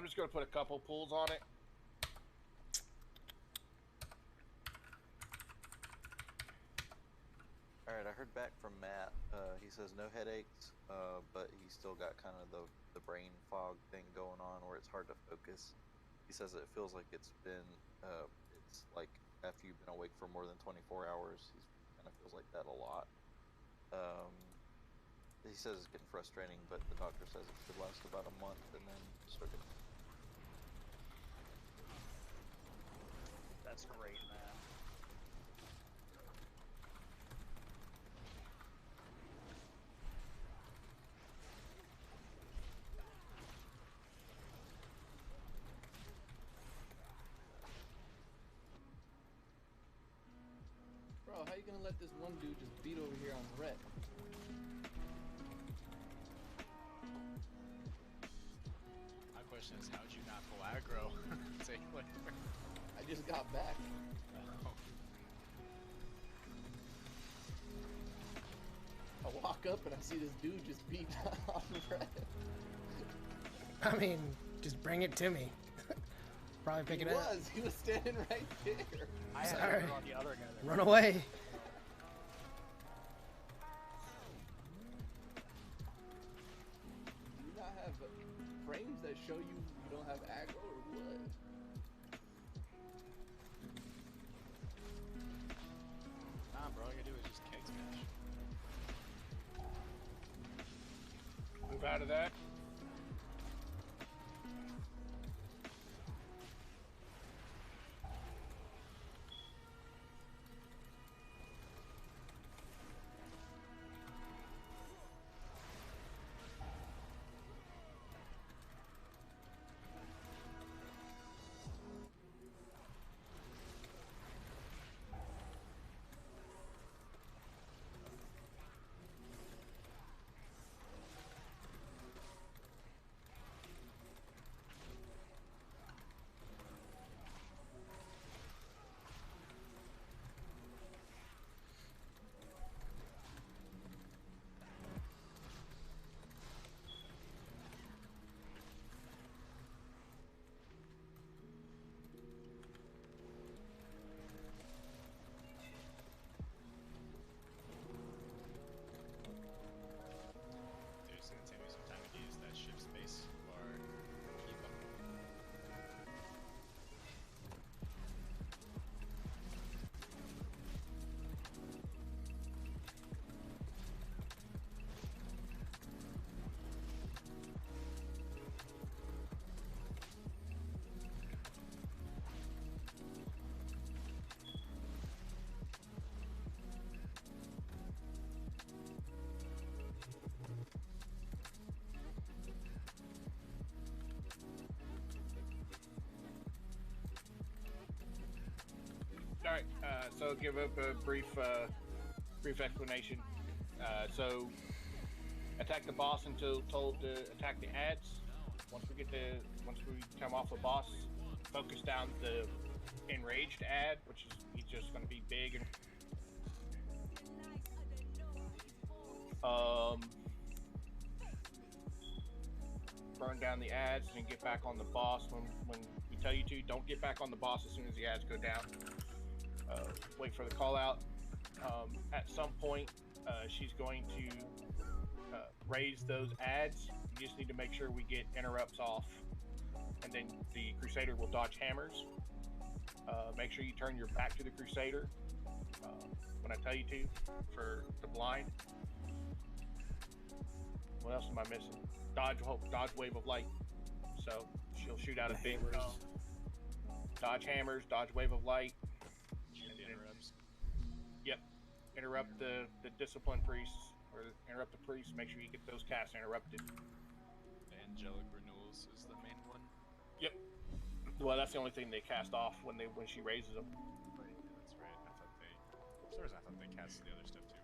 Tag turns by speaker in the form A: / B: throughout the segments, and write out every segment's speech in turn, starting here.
A: just going to put a couple pulls on it.
B: Alright, I heard back from Matt. He says no headaches, but he's still got kind of the brain fog thing going on where it's hard to focus. He says it feels like it's been, it's like after you've been awake for more than 24 hours, he kind of feels like that a lot. He says it's getting frustrating, but the doctor says it should last about a month and then start getting...
C: That's great, man.
D: Bro, how you gonna let this one dude just beat over here on red?
E: My question is, how'd you not pull aggro?
D: I just got back. I walk up and I see this dude just beat on red.
F: I mean, just bring it to me. Probably pick it up.
D: He was standing right there.
C: I had
F: Sorry.
C: to run the other guy there.
F: Run away.
D: Do you not have frames that show you don't have aggro or what?
E: Nah, bro, all you gotta do is just keg smash.
A: Move out of that.
E: Dude, it's gonna take me some time to use that shift space or keep up.
A: Alright, so give up a brief explanation. So attack the boss until told to attack the ads. Once we come off the boss, focus down the enraged ad, which is he's just going to be big and burn down the ads and get back on the boss when we tell you to. Don't get back on the boss as soon as the ads go down. Wait for the call out. At some point, she's going to raise those ads. You just need to make sure we get interrupts off, and then the Crusader will dodge hammers. Make sure you turn your back to the Crusader when I tell you to for the blind. What else am I missing? Dodge wave of light. So she'll shoot out a big dodge hammers, dodge wave of light.
E: And the interrupts.
A: Yep. Interrupt the discipline priests, or interrupt the priests. Make sure you get those casts interrupted.
E: The angelic renewals is the main one.
A: Yep. Well, that's the only thing they cast off when she raises them.
E: Right, yeah, that's right. For some reason I thought they cast the other stuff too.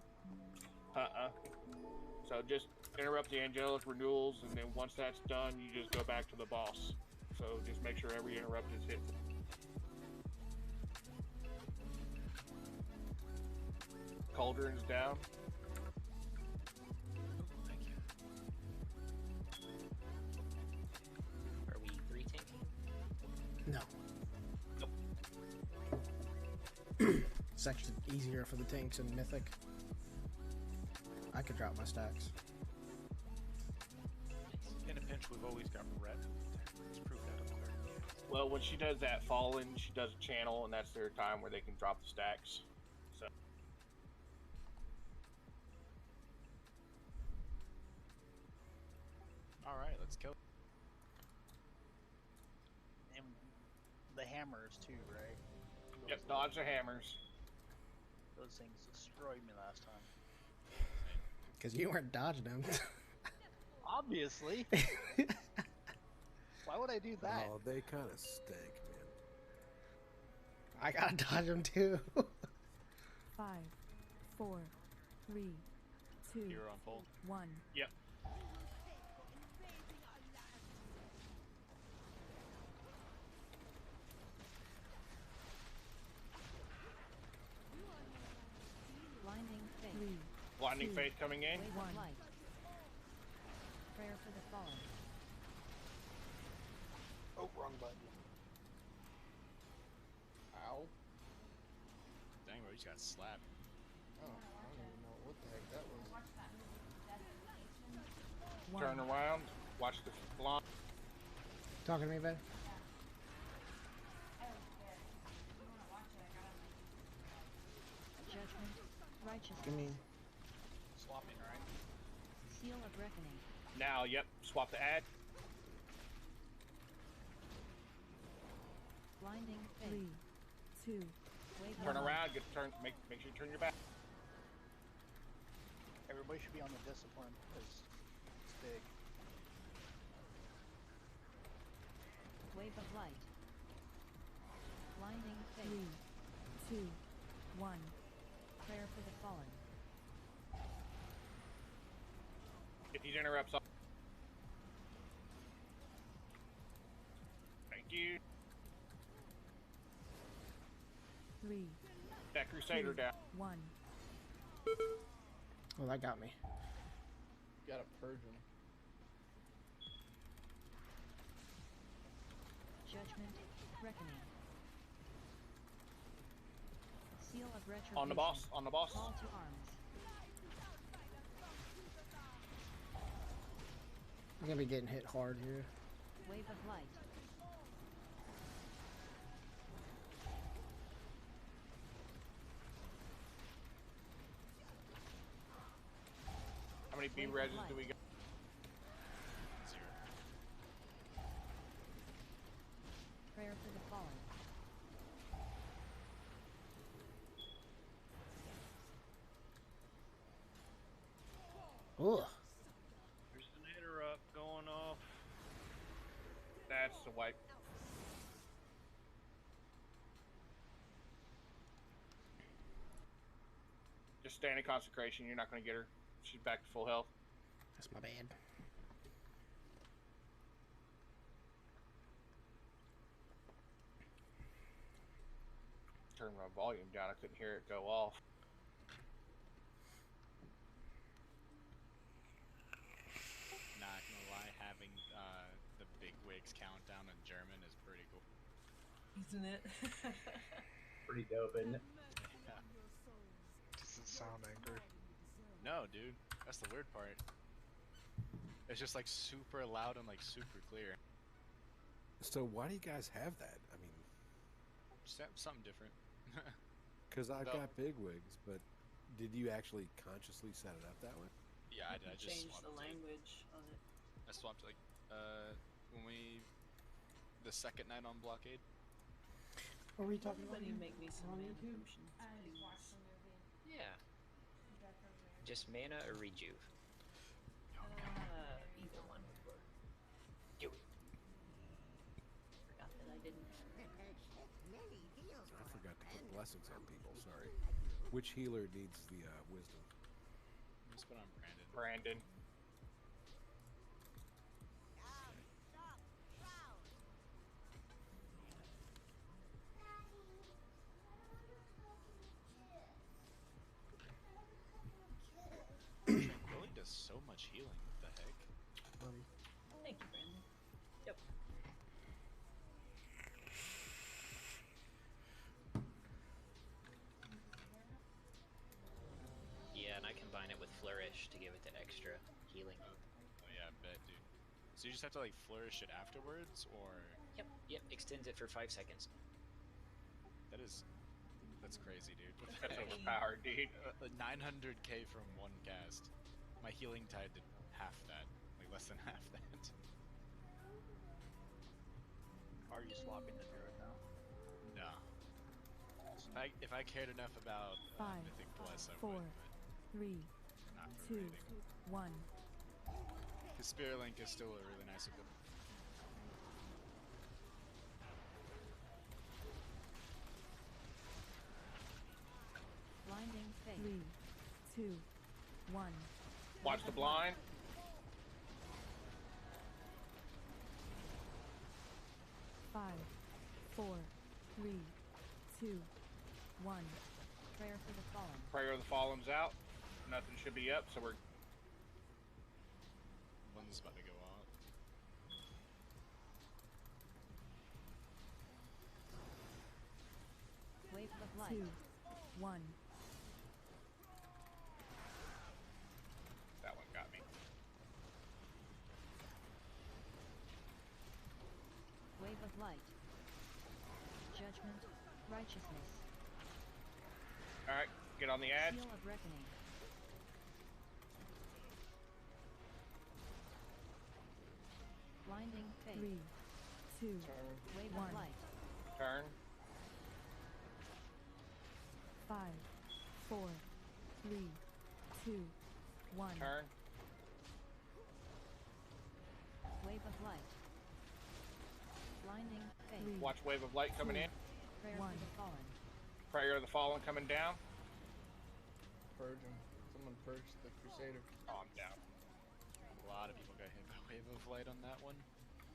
A: So just interrupt the angelic renewals, and then once that's done, you just go back to the boss. So just make sure every interrupt is hit. Cauldron's down.
G: Thank you. Are we 3 team?
F: No.
A: Nope.
F: It's actually easier for the tanks in Mythic. I could drop my stacks.
E: In a pinch, we've always got red. Let's prove that up there.
A: Well, when she does that fallen, she does a channel, and that's their time where they can drop the stacks. So
E: All right, let's kill.
C: And the hammers too, right?
A: yep, dodge the hammers.
C: Those things destroyed me last time.
F: Because you weren't dodging them.
C: Obviously. Why would I do that?
G: Oh, they kind of stink, man.
F: I gotta dodge them too.
H: 5, 4, 3, 2,
E: Hero on full.
H: 1.
A: Yep.
H: Blinding faith. 3,
A: Blinding
H: Two.
A: Faith coming in.
H: Wave of light. Prayer for the fallen.
C: Oh, wrong button.
D: Ow.
E: Dang, bro, you just got slapped.
D: Oh, I don't even know what the heck that was.
H: 1.
A: Turn around. Watch the blonde.
F: Talking to me, babe?
H: Judgment. Righteousness.
D: Give me.
C: Swapping, right?
H: Seal of reckoning.
A: Now, yep. Swap the ad.
H: Blinding faith. 3, 2. Wave
A: Turn
H: of
A: around. Get turn. Make sure you turn your back.
C: Everybody should be on the discipline because it's big.
H: Wave of light. Blinding faith. 3, 2, 1. Prayer for the fallen.
A: Get these interrupts off. Thank you.
H: 3,
A: That Crusader down.
H: 1.
F: Oh, that got me.
D: Gotta purge him.
H: Judgment. Reckoning. Seal of retribution.
A: On the boss. On the boss.
H: Call to arms.
F: I'm gonna be getting hit hard here.
H: Wave of light.
A: How many B reses do we got?
E: 0.
H: Prayer for the fallen.
F: Ugh.
A: There's an interrupt going off. That's the wipe. Just stay in consecration. You're not going to get her. She's back to full health.
F: That's my bad.
A: Turn my volume down. I couldn't hear it go off.
E: Not gonna lie, having the big wigs countdown in German is pretty cool.
I: Isn't it?
J: Pretty dope, isn't it?
C: Doesn't sound angry.
E: No, dude, that's the weird part. It's just like super loud and like super clear.
G: So why do you guys have that? I mean,
E: Something different.
G: because I've
E: No.
G: got big wigs, but did you actually consciously set it up that way?
E: Yeah, I did. I just
I: Change
E: swapped
I: the
E: it.
I: language on it.
E: I swapped like when the second night on blockade.
F: What were you talking about?
I: Somebody make me some mana potions, please.
J: Yeah. Just mana or rejuve?
I: Either one would work.
J: Do it.
I: Forgot that I didn't.
G: I forgot to put blessings on people. Sorry. Which healer needs the wisdom?
E: Let's put on Brandon.
A: Brandon.
E: Tranquility does so much healing. What the heck?
I: Thank you, Brandon. Yep.
J: flourish to give it that extra healing.
E: Oh yeah, I bet, dude. So you just have to like flourish it afterwards, or
J: Yep, extends it for 5 seconds.
E: that's crazy, dude. What the
A: That's
E: heck?
A: overpowered, dude.
E: 900k from one cast. My healing tide did half that, like less than half that.
C: Are you swapping the druid now?
E: No. If I cared enough about
H: 5,
E: Mythic Bless, I
H: 4,
E: would, but
H: 3,
E: not for
H: 2,
E: raiding.
H: 1.
E: His Spirit Link is still a really nice ability.
H: Blinding phase. 3, 2, 1.
A: Watch the blind.
H: 5, 4, 3, 2, 1. Prayer for the fallen.
A: Prayer of the Fallen's out. Nothing should be up, so we're
E: One's about to go out.
H: Wave of light. 2, 1.
A: that one got me.
H: Wave of light. Judgment. Righteousness.
A: All right, get on the ads.
H: Seal of reckoning. Blinding phase. 3, 2,
D: Turn.
H: wave
F: 1.
H: of light.
A: Turn.
H: 5, 4, 3, 2, 1.
A: Turn.
H: Wave of light. Blinding phase.
A: Watch wave of light coming in.
H: Prayer One. for the fallen.
A: Prayer of the Fallen coming down.
D: Purge him. Someone purge the Crusader.
A: Oh, I'm down.
E: A lot of people got hit by Wave of Light on that one.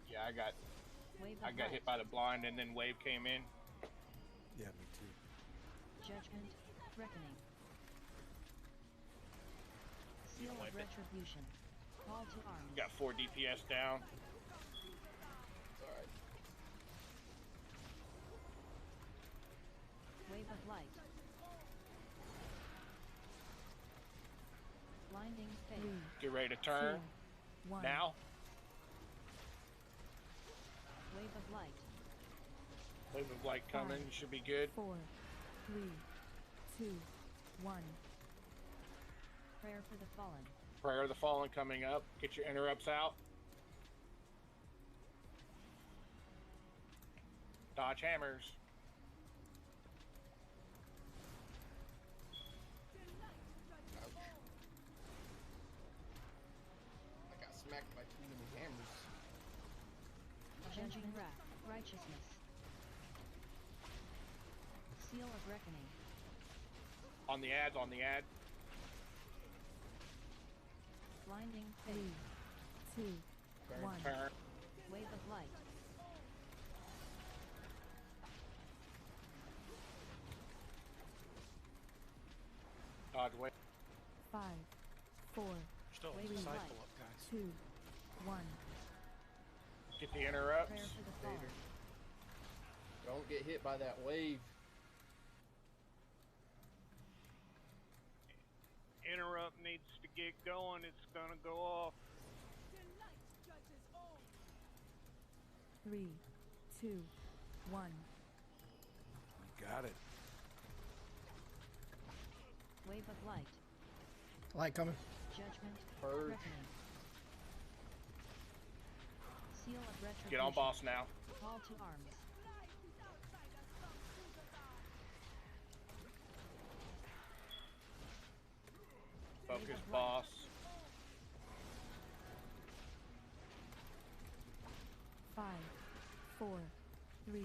A: Yeah, I got
H: Wave of
A: hit by the blind, and then wave came in.
G: Yeah, me too.
H: Judgment. Reckoning. Seal of retribution. Call to arms.
A: Got 4 DPS down.
D: Alright.
H: Wave of light. Blinding phase. 3,
A: Get ready to turn.
H: 2, 1.
A: Now.
H: Wave of light.
A: Wave of light coming. You should be good.
H: 4, 3, 2, 1. Prayer for the fallen.
A: Prayer of the Fallen coming up. Get your interrupts out. Dodge hammers.
D: I got smacked by too many hammers.
H: Judging wrath. Righteousness. Seal of reckoning.
A: On the ads, on the ad.
H: Blinding phase. 3, 2,
D: Turn.
H: 1.
A: Turn.
H: Wave of light.
A: Dodge wave.
H: 5, 4,
E: Still
H: Wave of
E: cycle
H: light.
E: up, guys.
H: 2, 1.
A: Get the interrupts.
H: Prayer for the fallen.
D: Don't get hit by that wave.
A: Interrupt needs to get going. It's gonna go off.
H: 3, 2, 1.
G: We got it.
H: Wave of light.
F: Light coming.
H: Judgment.
D: Purge.
H: Reckoning. Seal of retribution.
A: Get on boss now.
H: Call to arms.
A: Focus
H: Wave of
A: boss.
H: Five, 4, 3,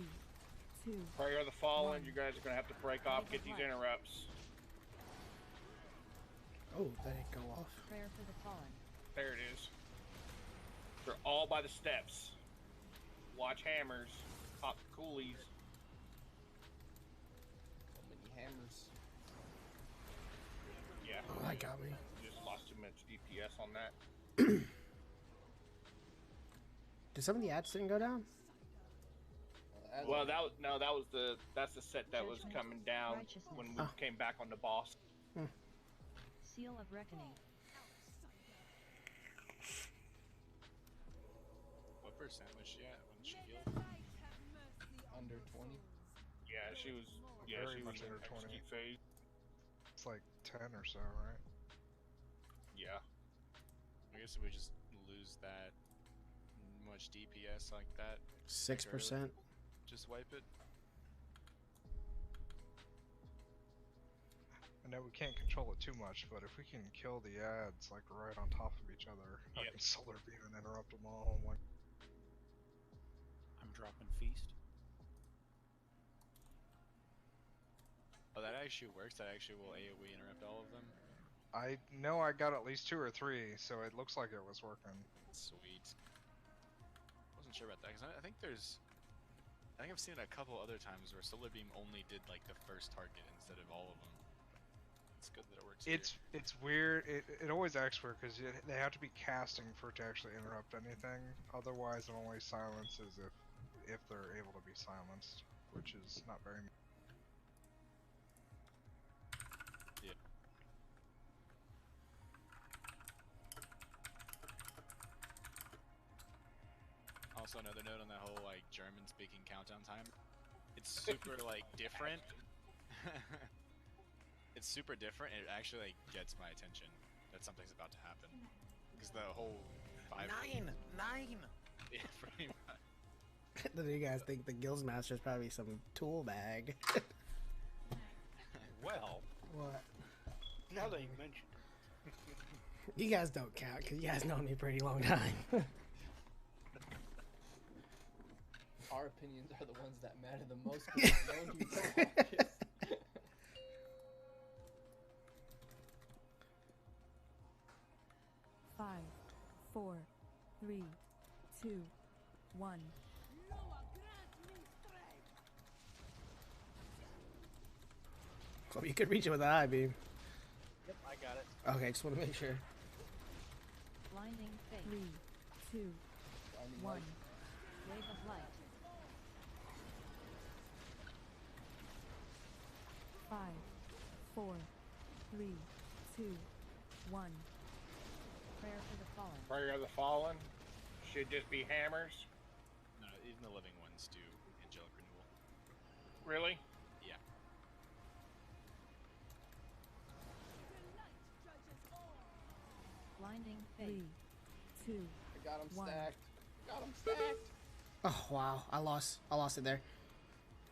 H: 2.
A: Prayer of the Fallen.
H: One.
A: You guys are gonna have to break off. Get these interrupts.
F: Oh, that didn't go off.
H: Prayer for the fallen.
A: There it is. They're all by the steps. Watch hammers. Pop coolies.
D: So many hammers.
A: Yeah.
F: Oh, that got me.
A: Just lost too much DPS on that.
F: Did some of the ads didn't go down?
A: Well, that's the set that was
H: Judgment,
A: coming down
H: righteousness.
A: when we
F: Oh.
A: came back on the boss.
H: Seal of reckoning.
E: percent was she at when she healed?
D: Under 20.
A: Yeah, she was. Yeah,
K: Very
A: she was
K: much
A: in
K: under 20.
A: execute phase.
K: It's like 10 or so, right?
A: Yeah.
E: I guess we just lose that much DPS like that.
F: 6%.
E: Just wipe it.
K: I know we can't control it too much, but if we can kill the ads like right on top of each other, I
A: Yep.
K: can solar beam and interrupt them all. Like,
L: I'm dropping feast.
E: Oh, that actually works. That actually will AoE interrupt all of them.
K: I know I got at least 2 or 3, so it looks like it was working.
E: Sweet. Wasn't sure about that because I think I've seen it a couple other times where solar beam only did like the first target instead of all of them. It's good that it works.
K: It's weird. It always acts weird because they have to be casting for it to actually interrupt anything. Otherwise, it only silences if they're able to be silenced, which is not very.
E: Yeah. Also, another note on that whole like German speaking countdown time. It's super like different. It's super different, and it actually like gets my attention that something's about to happen. Because the whole 5
L: 9!
E: Yeah, pretty much.
F: Do you guys think the Guildmaster is probably some tool bag?
L: Well,
F: What?
L: now that you mentioned
F: You guys don't count because you guys know me a pretty long time.
D: Our opinions are the ones that matter the most. 'Cause we've known you for the longest.
H: 5, 4, 3, 2, 1.
F: Well, you could reach it with an eye beam.
C: Yep, I got it.
F: Okay, just want to make sure.
H: Blinding fate. 3, 2,
D: Blinding
H: 1.
D: light.
H: Wave of light. 5, 4, 3, 2, 1. Prayer for the fallen.
A: Prayer of the Fallen should just be hammers.
E: No, even the living ones do angelic renewal.
A: Really?
E: Yeah.
H: Blinding fate. 3, 2,
D: I got him
H: One.
D: stacked. Got him stacked.
F: Oh wow, I lost it there.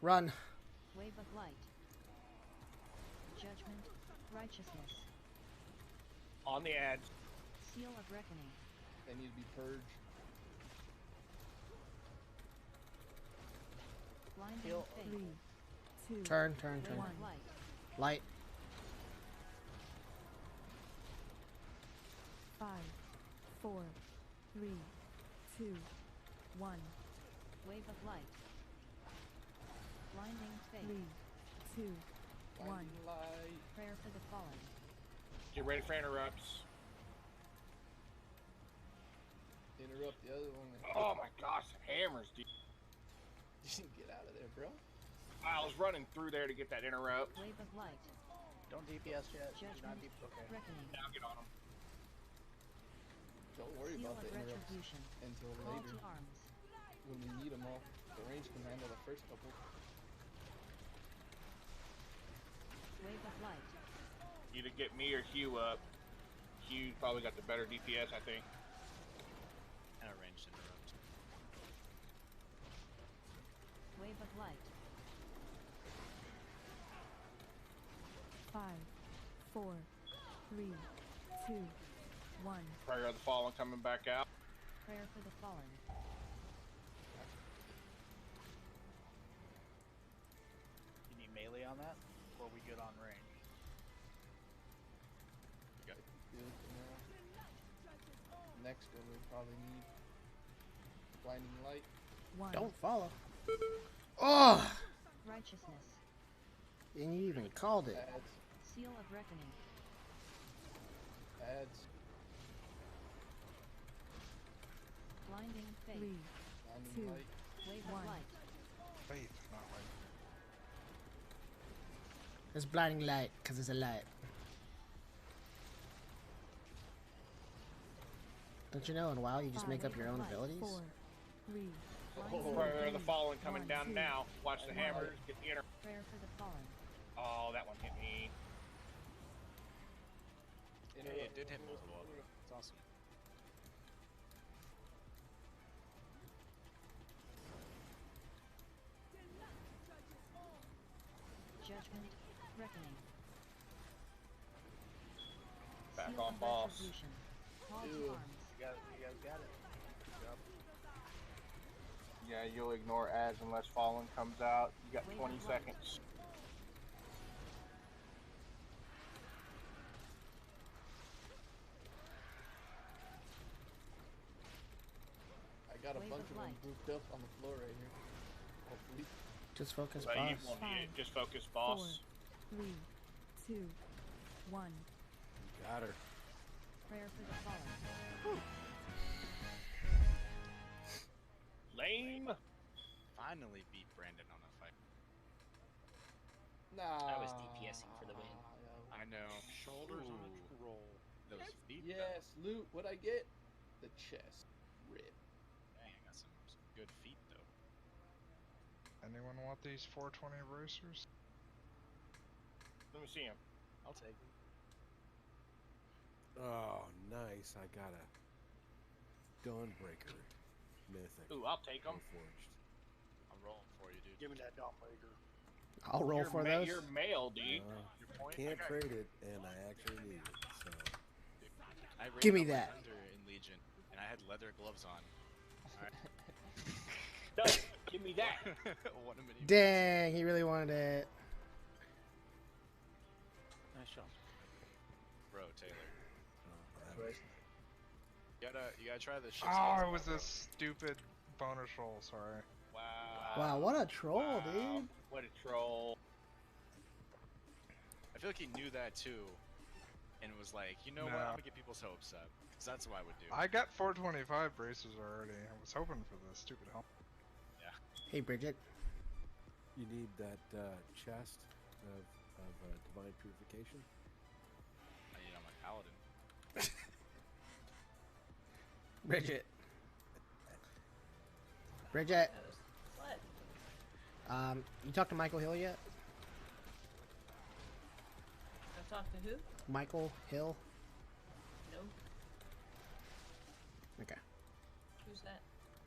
F: Run.
H: wave of light. Judgment, righteousness.
A: On the ads.
H: Seal of reckoning.
D: They need to be purged.
H: Blinding
C: Heal.
H: fate. 3, 2,
F: Turn.
H: wave of light.
F: Light.
H: 5, 4, 3, 2, 1. Wave of light. Blinding fate. 3, 2, 1.
D: Blinding light.
H: Prayer for the fallen.
A: Get ready for interrupts.
D: Interrupt the other one.
A: Oh my gosh, hammers, dude.
D: Get out of there, bro.
A: I was running through there to get that interrupt.
H: Wave of light.
C: Don't DPS yet. Do not
H: Judgment,
C: okay.
H: reckoning.
A: Now get on them.
D: Don't worry
H: Seal
D: about
H: of
D: the interrupts
H: retribution.
D: until
H: Call
D: later
H: to arms.
D: when we need them all. The range can handle the first couple.
H: Wave of light.
A: Either get me or Hugh up. Hugh probably got the better DPS, I think.
E: And a ranged interrupt.
H: Wave of light. 5, 4, 3, 2, 1.
A: Prayer of the Fallen coming back out.
H: Prayer for the fallen.
C: You need melee on that? Or we good on range?
A: We got
D: Good for now. Next one we probably need blinding light.
H: 1.
F: Don't follow. Oh!
H: Righteousness.
F: And you even called it.
D: Ads.
H: Seal of reckoning.
D: Ads.
H: Blinding fate. 3,
D: Blinding
H: 2,
D: light.
H: wave One. of light.
K: Faith, not like.
F: It's blinding light because it's a light. Don't you know in WoW you just make up
H: Wave
F: your
H: of
F: own
H: light.
F: abilities?
H: 4, 3.
A: Prayer of the Fallen coming down
H: 2,
A: now. Watch the
H: 1.
A: hammers. Get the inner.
H: Prayer for the fallen.
A: Oh, that one hit me.
E: Hey, it did hit multiple of them. It's awesome.
H: Judgment. Reckoning.
A: Back
H: Seal
A: on
H: of
A: boss.
H: retribution. Call to
C: Ew.
H: arms.
C: You guys got it. Good job.
A: Yeah, you'll ignore ads unless Fallen comes out. You got 20 seconds.
D: I got a
H: Wave
D: bunch
H: of
D: of them
H: light.
D: grouped up on the floor right here. Hopefully.
F: Just focus,
A: But you
F: boss.
A: won't need it.
H: 5,
A: Just focus,
H: 4,
A: boss.
H: 3, 2, 1.
G: Got her.
H: Prayer for the fallen.
A: Lame.
E: Finally beat Brandon on a fight.
D: Nah.
J: I was DPSing for the win.
E: I know.
L: Shoulders on
E: Ooh.
L: a roll.
E: Those feet.
D: Yes, loot. What I get? The chest. Rip.
E: Dang, I got some good feet though.
K: Anyone want these 420 bracers?
A: Let me see him.
L: I'll take it.
G: Oh, nice. I got a Dawnbreaker Mythic.
A: Ooh, I'll take him.
G: Forged.
E: I'm rolling for you, dude.
L: Give me that Dawnbreaker.
F: I'll roll for those.
A: You're male, dude.
E: Your point?
G: Can't
E: I got-
G: trade it, and I actually need it. So
E: I raided
F: Give me
E: on my
F: that.
E: Thunder in Legion, and I had leather gloves on.
A: No, give me that.
E: One a minute.
F: Dang, he really wanted it.
L: Nice shot.
E: Bro, Taylor.
G: that-
E: You gotta try the shit.
K: Oh, it was a stupid bonus roll, sorry.
A: Wow.
F: Wow, what a troll,
A: Wow.
F: dude.
A: What a troll.
E: I feel like he knew that too, and was like, you know what?
K: No.
E: I'm gonna get people's hopes up, because that's what I would do.
K: I got 425 bracers already. I was hoping for the stupid help.
F: Hey, Bridget.
G: You need that chest of divine purification.
E: I need on my paladin.
F: Bridget. Bridget.
I: What?
F: You talked to Michael Hill yet?
I: I've talked to who?
F: Michael Hill?
I: No.
F: Okay.
I: Who's that?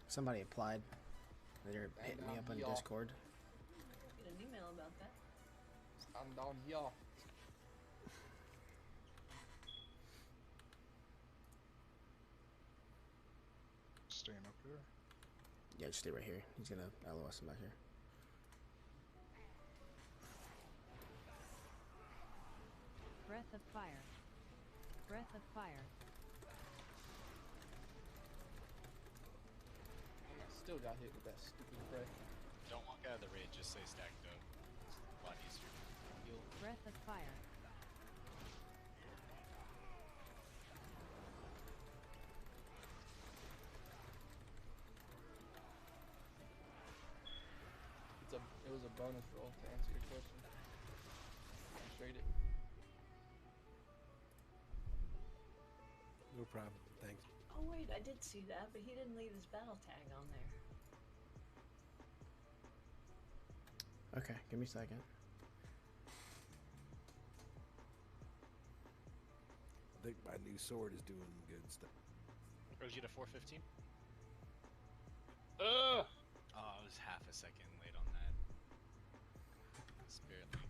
F: Somebody applied. They're hitting me up on
D: y'all.
F: Discord.
I: Get an email about that.
D: I'm down here.
K: Staying up here.
F: Yeah, just stay right here. He's gonna LOS him back here.
H: Breath of fire. Breath of fire.
D: I still got hit with that stupid breath.
E: Don't walk out of the raid. Just stay stacked up. It's a lot easier. Heal.
H: Breath of fire.
D: It was a bonus roll to answer your question. I trade it.
G: No problem. Thanks.
I: Oh wait, I did see that, but he didn't leave his battle tag on there.
F: Okay, give me a second.
G: I think my new sword is doing good stuff.
E: Rose, you to 415?
A: Ugh.
E: Oh, I was half a second late on that. Just barely.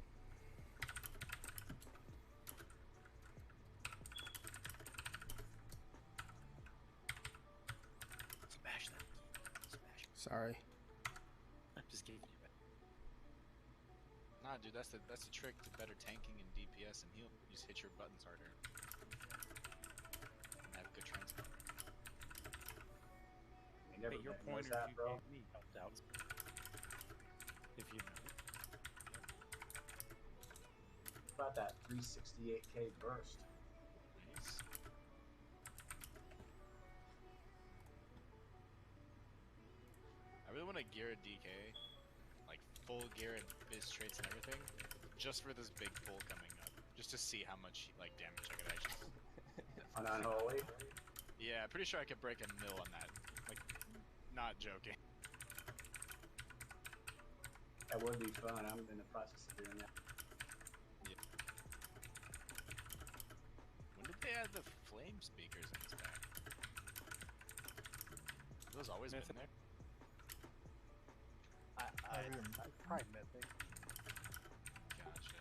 E: Smash that. Smash it.
F: Sorry.
L: I just gave you back.
E: Nah, dude, that's the trick to better tanking and DPS and heal. You just hit your buttons harder. And have good transport.
L: Hey, your pointer you gave me helped out. If you know.
M: About that 368k burst.
E: Nice. I really want to gear a DK, like full gear and biz traits and everything, just for this big pull coming up, just to see how much like damage I could actually.
M: On unholy.
E: Yeah, I'm pretty sure I could break a mill on that. Like Not joking.
M: That would be fun. I'm in the process of doing that.
E: Yeah. When did they add the flame speakers in this pack? Those always been there.
C: I tried Mythic.
E: Gotcha.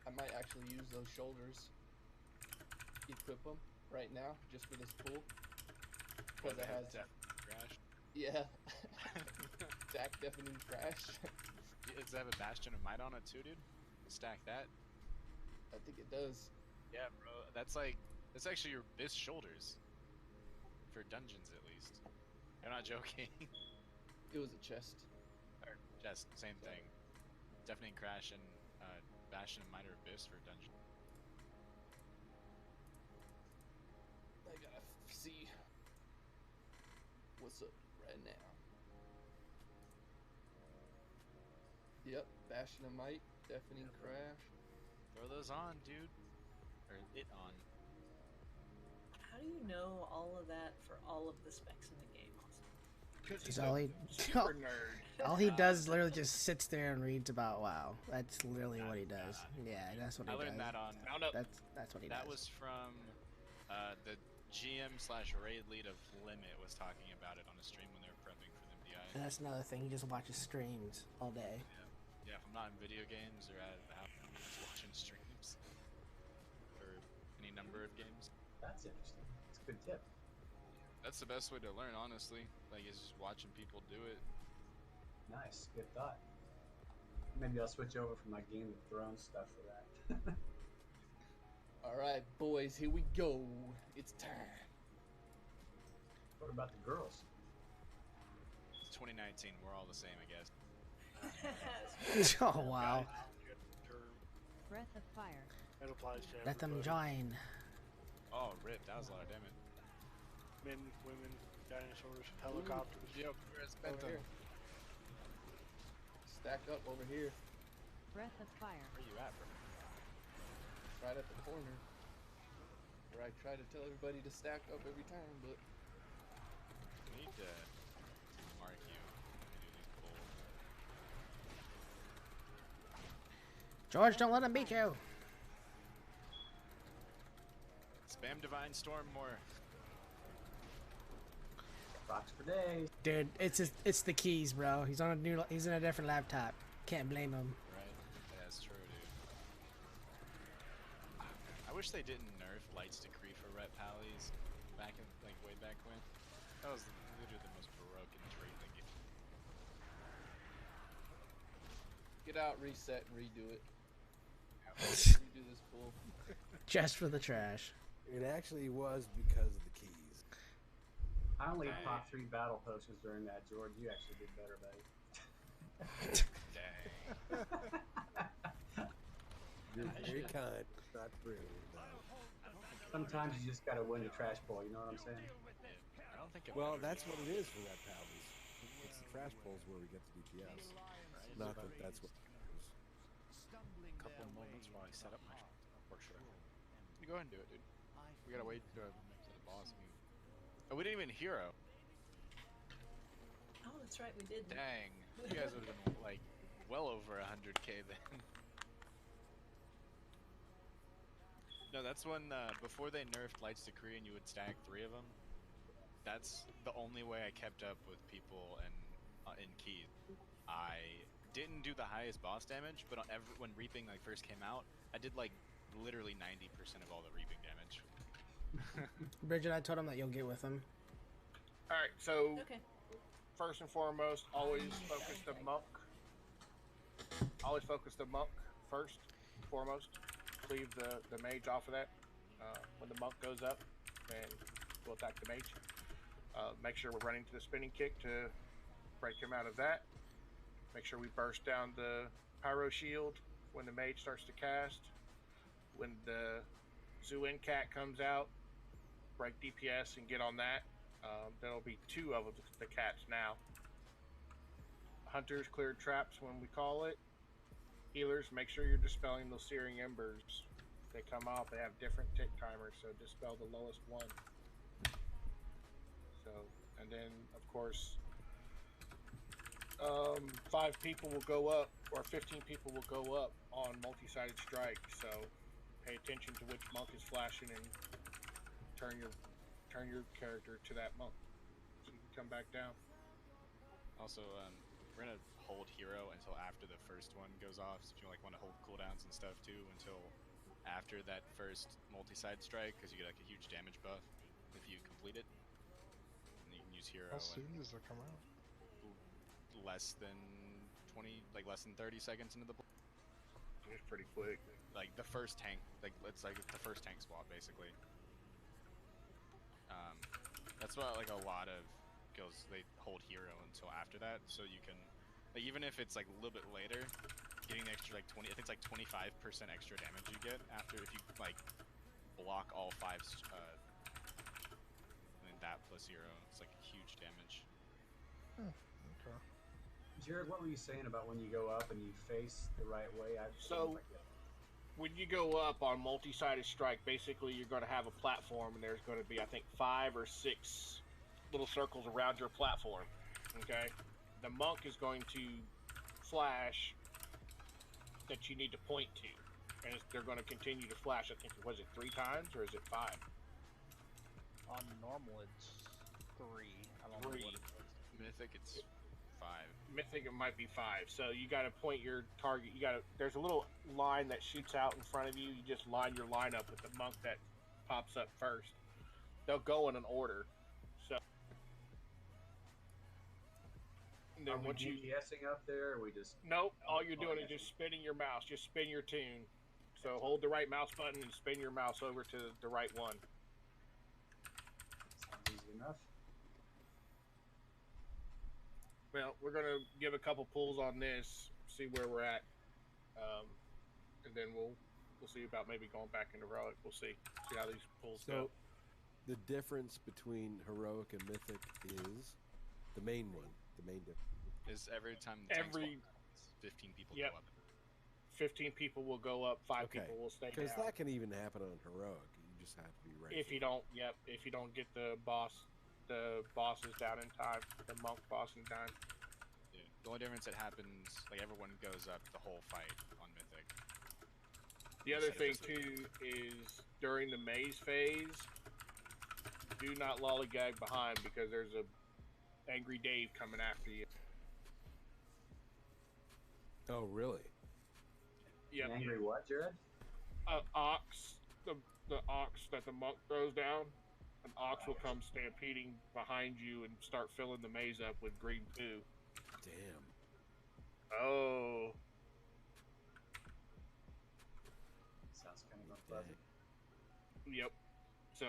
D: I might actually use those shoulders. Equip them right now, just for this pool. Because it has.
E: Crash.
D: Yeah. Stack deafening crash.
E: Does it have a Bastion of Might on it too, dude? Stack that.
D: I think it does.
E: Yeah, bro. That's actually your best shoulders. For dungeons, at least. I'm not joking.
D: It was a chest.
E: Or chest, same thing. Deafening Crash and Bastion of Might or Abyss for dungeon.
D: I gotta see what's up right now. Yep, Bastion of Might, Deafening Crash.
E: Throw those on, dude. Or it on.
I: How do you know all of that for all of the specs in the game?
F: He's all he,
A: super nerd.
F: all he does is literally just sits there and reads about WoW. That's literally what he does. Yeah, that's what he
E: I
F: does.
E: learned that on.
F: That's what he
E: That
F: does.
E: was from the GM/raid lead of Limit was talking about it on a stream when they were prepping for the MDI.
F: And that's another thing. He just watches streams all day.
E: Yeah, if I'm not in video games or at the house, I'm just watching streams for any number of games.
M: That's interesting. It's a good tip.
E: That's the best way to learn, honestly. Like, is just watching people do it.
M: Nice. Good thought. Maybe I'll switch over from my Game of Thrones stuff for that.
D: Alright, boys, here we go. It's time.
M: What about the girls?
E: It's 2019. We're all the same, I guess.
F: Oh, wow.
H: Breath of fire.
L: It applies to
F: Let them
L: everybody.
F: join.
E: Oh, rip. That was a lot of damage.
L: Men, women, dinosaurs, helicopters.
E: Yep,
D: Over here. Stack up over here.
H: Breath of fire.
E: Where you at, bro?
D: Right at the corner. Where I try to tell everybody to stack up every time, but
E: We need to mark you when we do these polls.
F: George, don't let him beat you.
E: Spam Divine Storm more.
M: Rocks for days.
F: Dude, it's the keys, bro. He's in a different laptop. Can't blame him.
E: Right? Yeah, that's true, dude. I wish they didn't nerf Light's Decree for Rep Pallies back in, like, way back when. That was literally the most broken trait in the game.
D: get out, reset, and redo it. Redo this pool.
F: Just for the trash.
G: It actually was because of the keys.
M: I only popped 3 battle potions during that, George. You actually did better, buddy.
E: Dang.
G: You're very kind. Not true.
M: Sometimes you just gotta win the trash bowl, you know what I'm saying?
E: I don't think it
G: Well,
E: matters.
G: that's what it is for that Pallies. It's the trash bowls where we get the DPS. Not that that's what matters.
E: A couple moments while I set up my for sure. You go ahead and do it, dude. We gotta wait to the boss. Oh, we didn't even hero.
I: Oh, that's right, we did.
E: Dang. You guys would have been like well over 100k then. No, that's when before they nerfed Light's Decree and you would stack 3 of them. That's the only way I kept up with people and in keys. I didn't do the highest boss damage, but when reaping like first came out, I did like literally 90% of all the reaping damage.
F: Bridget, I told him that you'll get with him.
A: Alright, so
I: Okay.
A: first and foremost, always focus the monk. Always focus the monk first and foremost. Leave the mage off of that. When the monk goes up, and we'll attack the mage. Make sure we're running to the spinning kick to break him out of that. Make sure we burst down the pyro shield when the mage starts to cast. When the Zoo Cat comes out, break DPS and get on that. There'll be 2 of the cats now. Hunters clear traps when we call it. Healers, make sure you're dispelling those searing embers. If they come out, they have different tick timers, so dispel the lowest one. So, and then, of course, 5 people will go up, or 15 people will go up on multi-sided strike, so pay attention to which monk is flashing and turn your character to that monk so you can come back down.
E: Also, we're gonna hold hero until after the first one goes off, so if you want to hold cooldowns and stuff too until after that first multi-side strike, because you get like a huge damage buff if you complete it. And you can use hero
K: How soon does it come out?
E: less than 30 seconds into the
A: It's pretty quick.
E: Like the first tank, it's like the first tank swap basically. That's why like a lot of guilds, they hold hero until after that, so you can, like, even if it's like a little bit later, getting the extra like 20, I think it's like 25% extra damage you get after if you like block all 5 and then that plus hero, it's like huge damage.
K: Okay.
M: Jared, what were you saying about when you go up and you face the right way?
A: When you go up on multi-sided strike, basically you're going to have a platform, and there's going to be, I think, 5 or 6 little circles around your platform. Okay, the monk is going to flash that you need to point to, and they're going to continue to flash. I think, was it 3 times or is it 5?
C: On normal, it's 3. I don't know what it was.
E: Mythic, it's 5.
A: Mythic, it might be 5. So you got to point your target. There's a little line that shoots out in front of you. You just line your line up with the monk that pops up first. They'll go in an order. So and then
M: Are we DPSing up there, or are we just...
A: Nope, all you're doing is just spinning your mouse. Just spin your tune. So hold the right mouse button and spin your mouse over to the right one.
M: Sounds easy enough.
A: Well, we're going to give a couple pulls on this, see where we're at. And then we'll see about maybe going back into heroic. We'll see how these pulls go.
G: The difference between heroic and mythic is the main one. The main difference
E: is every time the tank swap happens, 15 people go up.
A: 15 people will go up, 5 people will stay down.
G: Because that can even happen on heroic. You just have to be ready.
A: If you don't get the bosses down in time, the monk boss in time.
E: Yeah. The only difference that happens, like everyone goes up the whole fight on Mythic.
A: The other thing too is during the maze phase, do not lollygag behind, because there's a angry Dave coming after you.
G: Oh, really?
A: Yeah.
M: Angry what, Jared?
A: Ox. The ox that the monk throws down. An ox will come stampeding behind you and start filling the maze up with green poo.
G: Damn.
A: Oh.
M: Sounds kind of unpleasant.
A: Yep. So.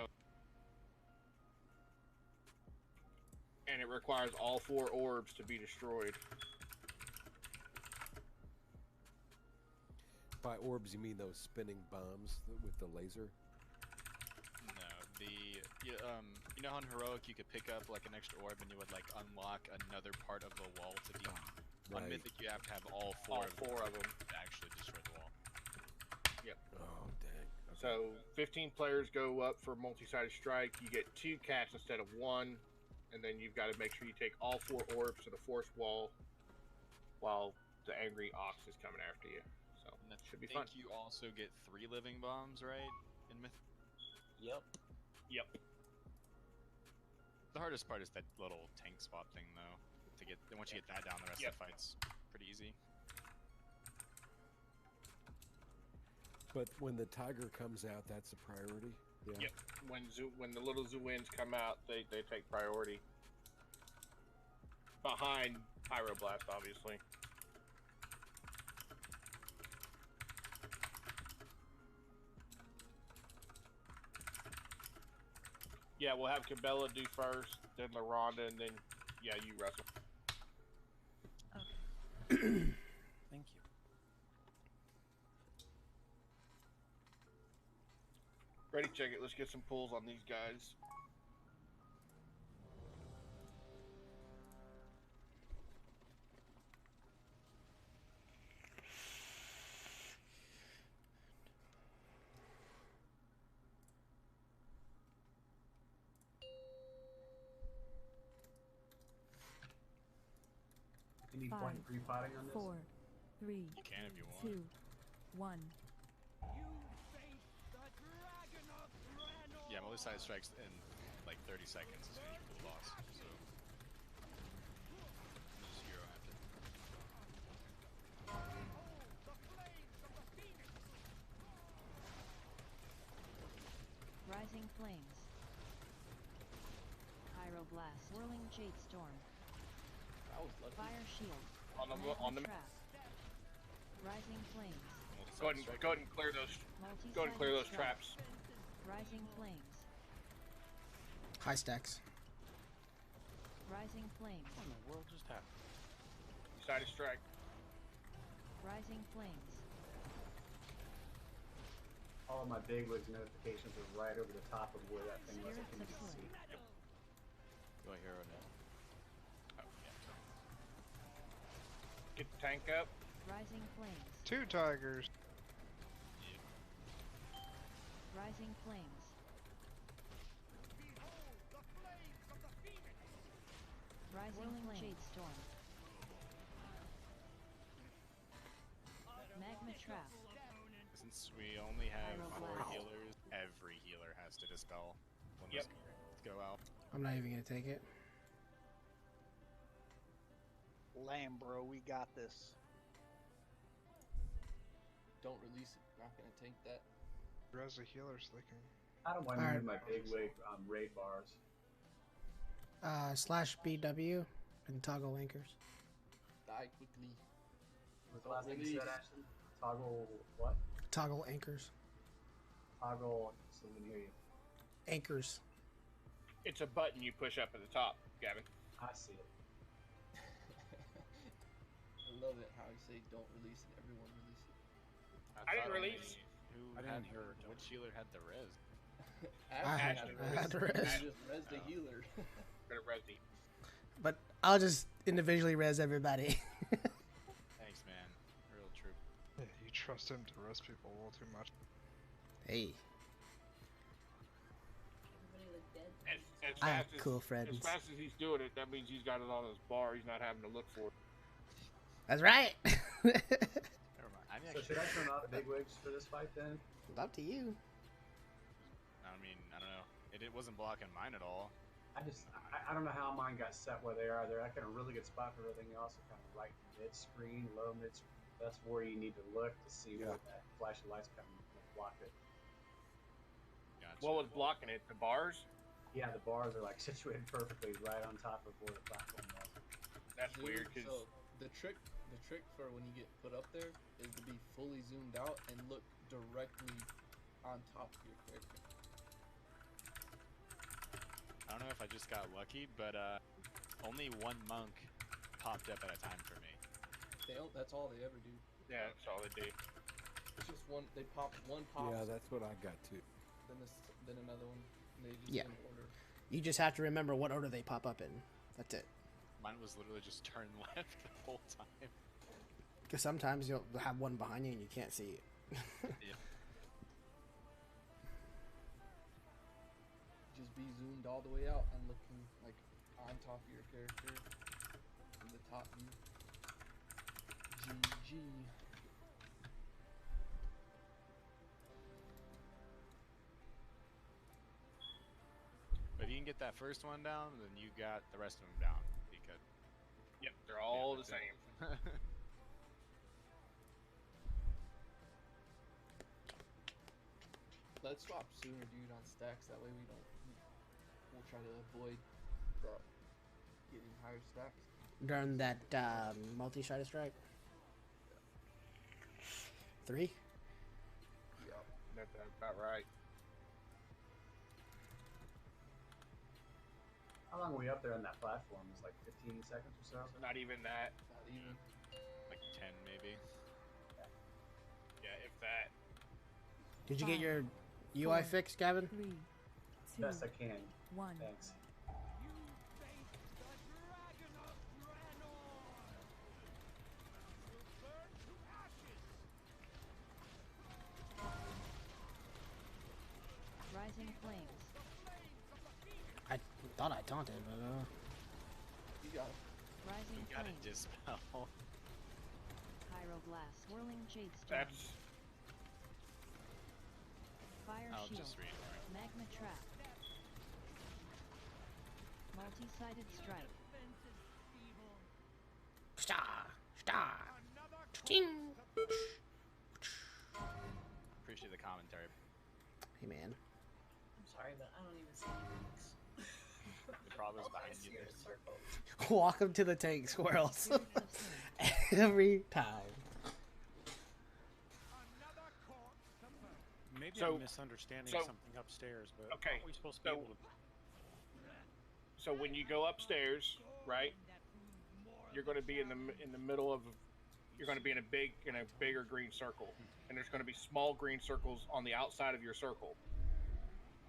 A: And it requires all 4 orbs to be destroyed.
G: By orbs, you mean those spinning bombs with the laser?
E: No, you know how in heroic you could pick up like an extra orb and you would like unlock another part of the wall to be on Mythic. You have to have all four of them to actually destroy the wall.
A: Yep.
G: Oh dang. Okay.
A: So 15 players go up for multi-sided strike. You get 2 cats instead of 1, and then you've got to make sure you take all 4 orbs to the 4th wall while the angry ox is coming after you. So that should be fun.
E: I think you also get 3 living bombs, right? In Mythic.
A: Yep.
E: The hardest part is that little tank swap thing, though. Once you get that down, the rest of the fight's pretty easy.
G: But when the tiger comes out, that's a priority. Yeah.
A: Yep. When the little Zuins come out, they take priority. Behind Pyroblast, obviously. Yeah, we'll have Cabela do first, then LaRonda, and then, you wrestle.
L: Okay. Thank you.
A: Ready, check it. Let's get some pulls on these guys.
M: Any
H: Five,
M: point in pre-potting on this?
H: 4, 3,
E: You can if you want.
H: 2, 1.
E: Yeah, multi-side strikes in like 30 seconds as soon as you pull the boss. So just hero after.
H: Rising flames. Pyroblast. Whirling jade storm.
D: That was lucky.
H: Fire shield.
A: On the
H: Magma trap. Rising flames.
A: Go ahead and clear those. Go ahead and clear those traps.
H: Rising flames.
F: High stacks.
H: Rising flames.
L: What in the world just happened?
A: Decided strike.
H: Rising flames.
M: All of my bigwigs notifications are right over the top of where that thing was. I can just see.
B: You want hero now?
E: Oh, yeah.
A: Get the tank up.
H: Rising flames.
K: 2 tigers.
H: Rising flames. Rising flame. Jade storm. Magma trap.
E: Since we only have 4
H: Pyroblast.
E: healers, every healer has to dispel when
A: Yep.
E: those go out.
F: I'm not even gonna take it.
C: Lamb, bro, we got this.
D: Don't release it. Not gonna tank that.
K: Res the healer so they can.
M: I don't want to
F: Alright.
M: move my bigwig raid bars.
F: Slash BW and toggle anchors.
D: Die quickly.
M: What's the
D: Don't
M: last thing you
D: release.
M: said, Ashton? Toggle what?
F: Toggle anchors.
M: Toggle. So we can hear you.
F: Anchors.
A: It's a button you push up at the top, Gavin.
M: I see it.
D: I love it how you say don't release it. Everyone release it.
A: I didn't
E: thought
A: release.
E: Who
L: I
E: had
L: didn't hear it.
E: which healer had the res?
F: I had the res.
D: You just res the healer.
A: Better res deep.
F: But I'll just individually res everybody.
E: Thanks, man. Real troop.
K: Yeah, you trust him to res people a little too much.
F: Hey,
I: Everybody look dead.
A: As
F: I have
A: fast as-
F: cool friends.
A: As fast as he's doing it, that means he's got it on his bar. He's not having to look for it.
F: That's right.
E: Never mind. I'm
M: So
E: actually.
M: should I turn off bigwigs for this fight then?
F: Up to you.
E: I mean, I don't know. It wasn't blocking mine at all.
M: I don't know how mine got set where they are. They're like in a really good spot for everything else. They're kind of right mid screen, low mid screen. That's where you need to look to see where that flash of light's coming to block it.
E: Gotcha.
A: What was blocking it? The bars?
M: Yeah, the bars are like situated perfectly right on top of where the platform was.
A: That's
D: Zoom-
A: weird because
D: So the trick for when you get put up there is to be fully zoomed out and look directly on top of your character.
E: I don't know if I just got lucky, but only one monk popped up at a time for me.
D: That's all they ever do.
A: yeah, that's all they do.
D: It's just one. They pop one pops,
G: Yeah, that's what I got too.
D: then another one. And they just
F: Yeah.
D: in order.
F: You just have to remember what order they pop up in. That's it.
E: Mine was literally just turn left the whole time.
F: Because sometimes you'll have one behind you and you can't see it.
E: Yeah.
D: Just be zoomed all the way out and looking like on top of your character in the top view. GG.
E: But if you can get that first one down, then you got the rest of them down. Because
A: Yep, they're all the
E: that's it.
A: same.
D: Let's swap sooner, dude, on stacks. That way we'll try to avoid getting higher stacks.
F: During that multi-shot strike. 3?
D: Yep.
A: That's about right.
M: How long were we up there on that platform? It was like 15 seconds or so?
A: Not even that.
D: Not even.
E: like 10 maybe.
A: Yeah, if that.
F: Did you get
H: 5,
F: your UI
H: 4,
F: fixed, Gavin?
H: 3, 2,
M: Best I can.
H: 1.
M: Thanks.
H: Rising flames.
F: I thought I taunted, but
D: You got it.
H: Rising
E: We got a
H: flames.
E: dispel.
H: Pyroblast. Whirling jade storm.
A: That's
H: Fire
E: I'll
H: shield.
E: just read it.
H: Magma trap. Multi-sided strike.
F: Star, star, ting.
E: Appreciate the commentary.
F: Hey man.
I: I'm sorry, but I don't even see any rings.
E: The problem is
I: All I
E: behind
I: see
E: you.
I: are circles.
F: Welcome to the tank, squirrels. Every time.
L: Maybe
A: So-
L: I'm misunderstanding
A: so-
L: something upstairs, but
A: okay,
L: aren't we supposed to be
A: so-
L: able to?
A: so when you go upstairs, right? You're going to be in the middle of. You're going to be in a bigger green circle, and there's going to be small green circles on the outside of your circle.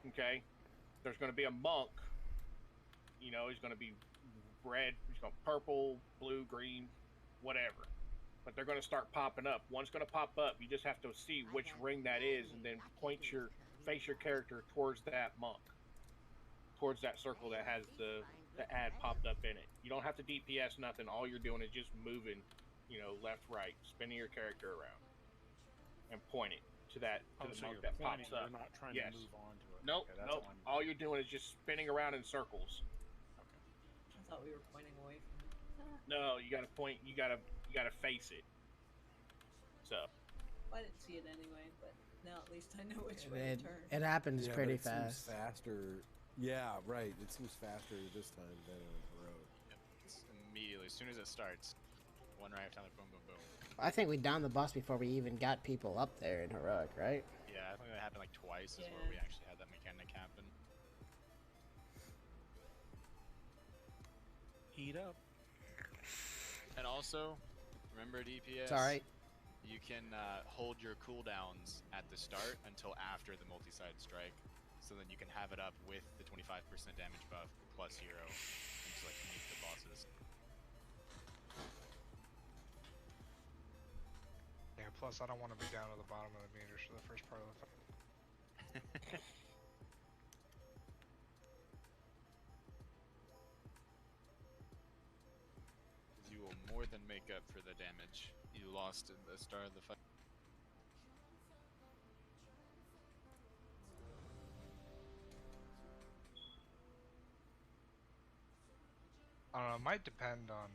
A: Okay, there's going to be a monk. You know, he's going to be red, he's going purple, blue, green, whatever. But they're going to start popping up. One's going to pop up. You just have to see which ring that is, and then face your character towards that monk, towards that circle that has the ad popped up in it. You don't have to DPS nothing. All you're doing is just moving, you know, left, right, spinning your character around, and pointing to that to the
L: So
A: monk
L: you're
A: that
L: pointing,
A: pops up.
L: you're not trying
A: Yes.
L: to move on to it.
A: Nope,
L: Okay, that's
A: nope.
L: all I'm-
A: All you're doing is just spinning around in circles.
I: I thought we were pointing away from it.
A: No, you gotta point. You gotta face it. So
I: I didn't see it anyway, but now at least I know which
F: It,
I: way to turn.
F: it happens
G: Yeah, but
F: pretty
G: it seems
F: fast.
G: faster. Yeah, right. It seems faster this time than on heroic.
E: It's immediately, as soon as it starts, one right after boom, boom, boom.
F: I think we downed the boss before we even got people up there in heroic, right?
E: Yeah, I think that happened like twice. Is where
I: Yeah.
E: we actually had that mechanic happen.
L: Heat up.
E: And also, remember DPS.
F: It's alright.
E: You can hold your cooldowns at the start until after the multi-side strike, so then you can have it up with the 25% damage buff plus hero until like meet the bosses.
K: Yeah, plus I don't want to be down to the bottom of the meters for the first part of the fight.
E: You will more than make up for the damage you lost at the start of the fight.
K: I don't know, it might depend on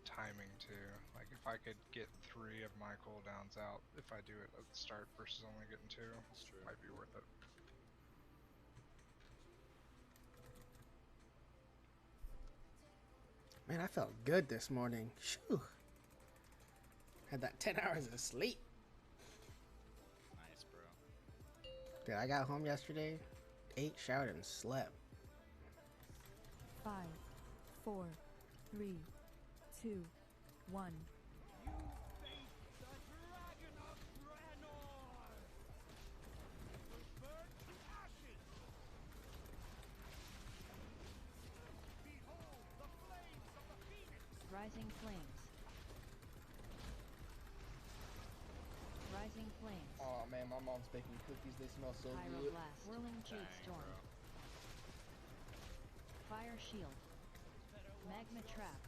K: timing too. Like if I could get 3 of my cooldowns out if I do it at the start versus only getting 2, might be worth it.
F: Man, I felt good this morning. Shoo. Had that 10 hours of sleep.
E: Nice, bro.
F: Dude, I got home yesterday, ate, showered, and slept.
H: 5, 4, 3, 2, 1. Rising flames. Rising flames.
D: Oh man, my mom's baking cookies. They smell so good.
H: Pyroblast. Whirling jade storm. Fire shield. Magma trap.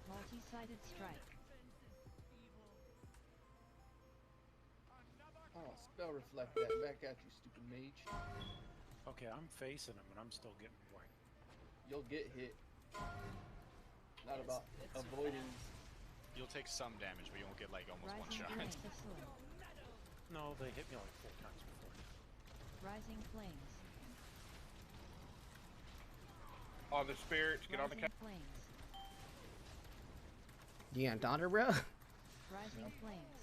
H: Multi-sided strike.
D: Oh, spell reflect that back at you, stupid mage.
L: Okay, I'm facing him and I'm still getting white.
D: You'll get hit. Not
I: It's-
D: about
I: it's
D: avoiding.
E: You'll take some damage, but you won't get like almost one
H: Rising
E: shot.
H: flames. Facility.
L: No, they hit me like 4 times before.
H: Rising flames.
A: all the spirits get on the
H: Rising flames.
F: You got daughter, bro?
H: Rising flames.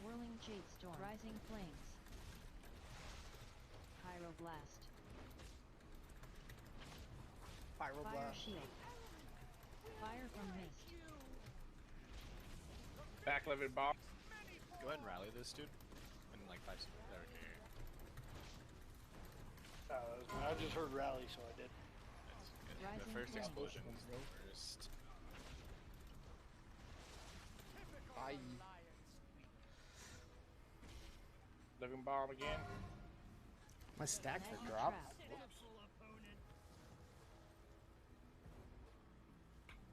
H: Whirling jade storm. Rising flames. Pyroblast. Fire
D: Pyroblast.
H: shield. Fire from mist.
A: back living bomb.
E: Go ahead and rally this dude in like 5 seconds. Okay.
C: I just heard rally, so I did.
E: That's good.
H: Rising
E: The first
H: flames.
E: explosion was the first.
D: Bye.
A: Living bomb again.
F: My stacks are dropped.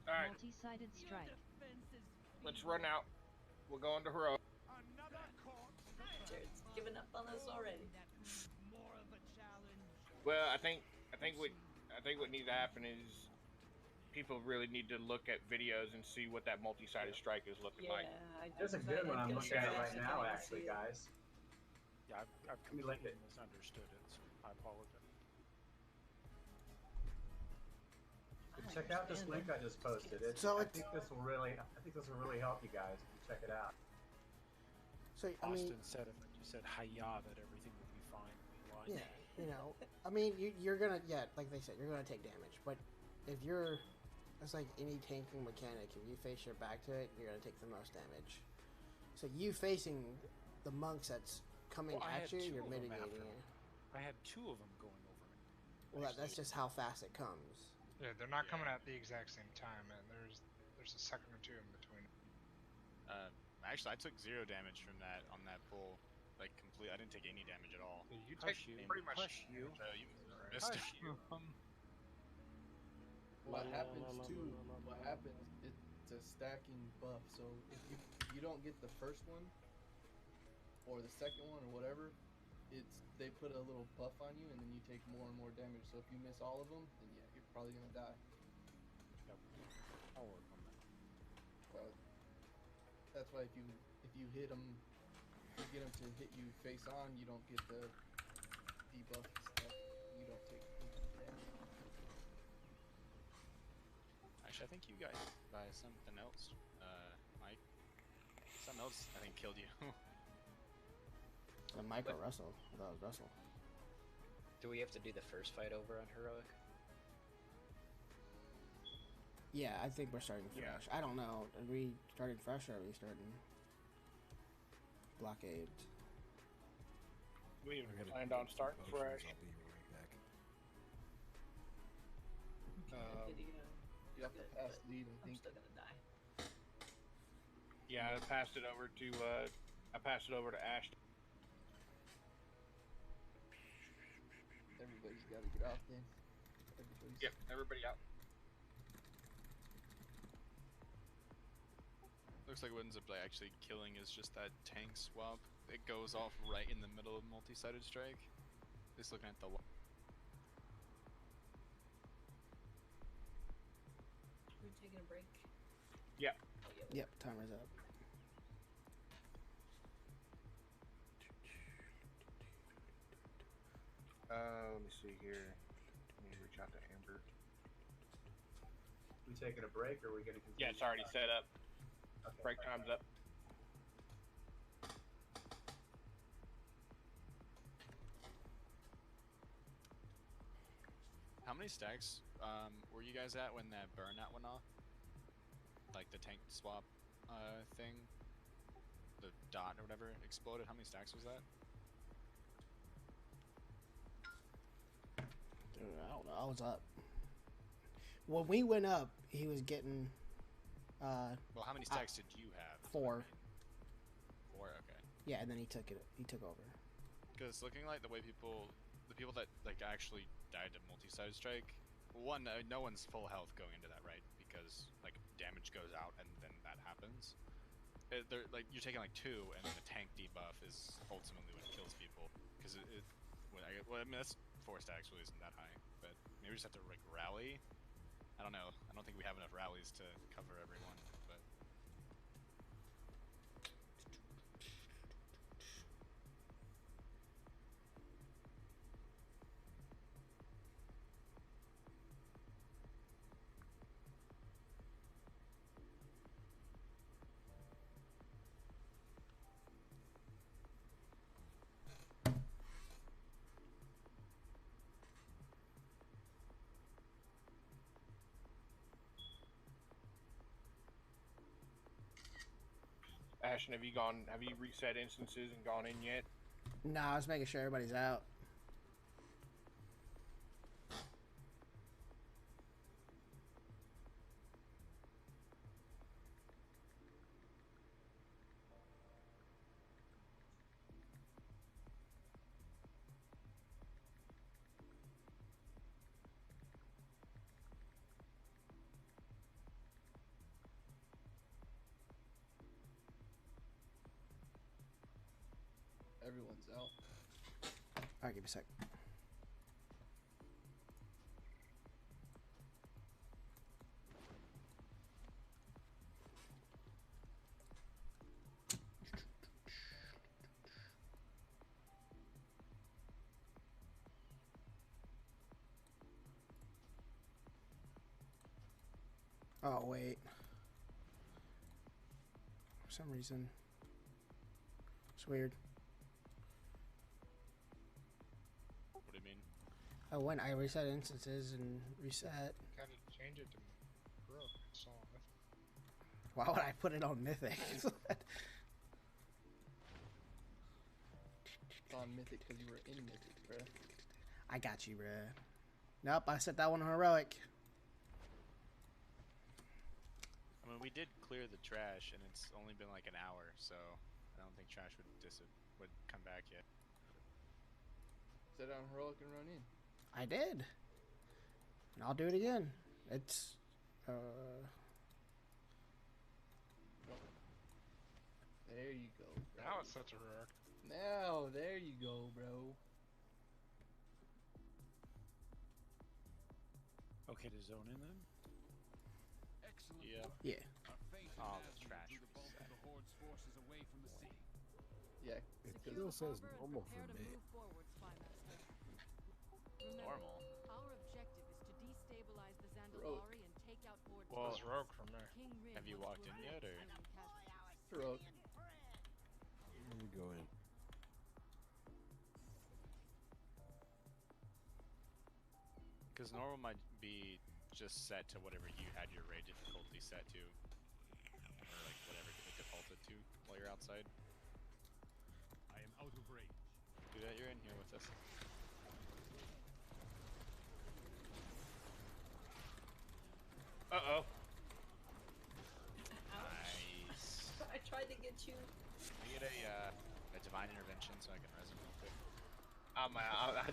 A: All right,
H: Multi-sided strike.
A: let's run out. We're going to heroic.
I: Jared's given up on us already.
A: Well, I think what needs to happen is people really need to look at videos and see what that multi-sided strike is looking like.
M: There's a good one I'm looking at right now, actually, guys.
L: Yeah, I've
M: me link
L: completely
M: it.
L: misunderstood it, so I apologize.
M: Check out this link I just posted. I think this will really help you guys if you check it out.
F: So I mean,
L: Austin said if you said hiya that everything would be fine. Why?
F: yeah, you know, I mean, you're gonna, yeah, like they said, you're gonna take damage, but if you're, it's like any tanking mechanic. If you face your back to it, you're gonna take the most damage. So you facing the monks that's coming at you, you're mitigating it.
L: I had two of them going over me.
F: Well, that's just how fast it comes.
K: Yeah, they're not coming at the exact same time, and there's a second or two in between.
E: Actually, I took 0 damage from that on that pull. Like complete, I didn't take any damage at all.
K: You take pretty much.
E: You missed a few.
D: What happens too? What happens? It's a stacking buff. So if you don't get the first one, or the second one, or whatever, they put a little buff on you, and then you take more and more damage. So if you miss all of them, then yeah, you're probably gonna die.
L: I'll work on that.
D: Well, that's why if you hit them, you get them to hit you face on, you don't get the debuff stuff. You don't take damage.
E: Actually, I think you guys by something else, Mike. Something else I think killed you.
F: Mike or Russell? I thought it was Russell.
J: Do we have to do the first fight over on heroic?
F: Yeah, I think we're starting fresh. I don't know. Are we starting fresh or are we starting blockade?
A: We planned on starting fresh.
G: I'll be right back.
D: You have to pass lead, I think.
I: I'm still gonna die.
A: Yeah, I passed it over to Ashton.
D: Everybody's got to get out then.
A: Yep, everybody out.
E: Looks like what ends up like actually killing is just that tank swap. It goes off right in the middle of multi-sided strike. Just looking at the.
I: We're taking a break.
A: Yep.
I: Oh, yeah.
F: Yep, timer's up.
A: Let me see here. Let me reach out to Amber.
M: We taking a break, or are we gonna continue?
A: Yeah, it's already set up.
M: Okay,
A: Break time's up.
E: How many stacks were you guys at when that burnout went off? Like the tank swap thing? The dot or whatever exploded? How many stacks was that?
F: Dude, I don't know. I was up. When we went up, he was getting.
E: Well, how many stacks did you have?
F: 4.
E: 4, okay.
F: Yeah, and then he took over.
E: Because looking like the people that like actually died to multi-sided strike, one, no one's full health going into that, right? Because like damage goes out and then that happens. They're like you're taking like 2, and then the tank debuff is ultimately what kills people. Because I mean that's 4 stacks really isn't that high, but maybe we just have to like rally. I don't know. I don't think we have enough rallies to cover everyone, but.
A: Ashton, have you reset instances and gone in yet?
F: Nah, I was making sure everybody's out.
D: one's out.
F: Alright, give me a sec. Oh, wait. For some reason. It's weird.
E: What do you mean?
F: Oh, when I reset instances and reset.
K: Gotta change it to Brook. It's all Mythic.
F: Why would I put it on Mythic?
D: It's on Mythic because you were in Mythic, bruh.
F: I got you, bruh. Nope, I set that one on heroic.
E: I mean, we did clear the trash, and it's only been like an hour, so I don't think trash would come back yet.
D: Set it on heroic and run in.
F: I did. And I'll do it again. It's
D: There you go. Bro.
K: Now it's such a heroic.
D: Now, there you go, bro.
L: Okay to zone in then?
E: Yeah.
F: Yeah.
E: Oh, the trash reset.
D: Yeah.
G: It still says normal for me.
E: Normal.
H: Our objective is to destabilize the
D: Rogue.
H: Zandalari and take out Fort
E: Well,
K: It's rogue from me.
E: have you walked in yet, or?
D: Heroic.
G: Let me go in.
E: Because normal might be just set to whatever you had your raid difficulty set to, or like whatever it defaulted to while you're outside.
L: I am out of range.
E: Do that. You're in here with us. Uh-oh. Nice.
I: I tried to get you.
E: Can I get a divine intervention so I can res him real quick?
A: I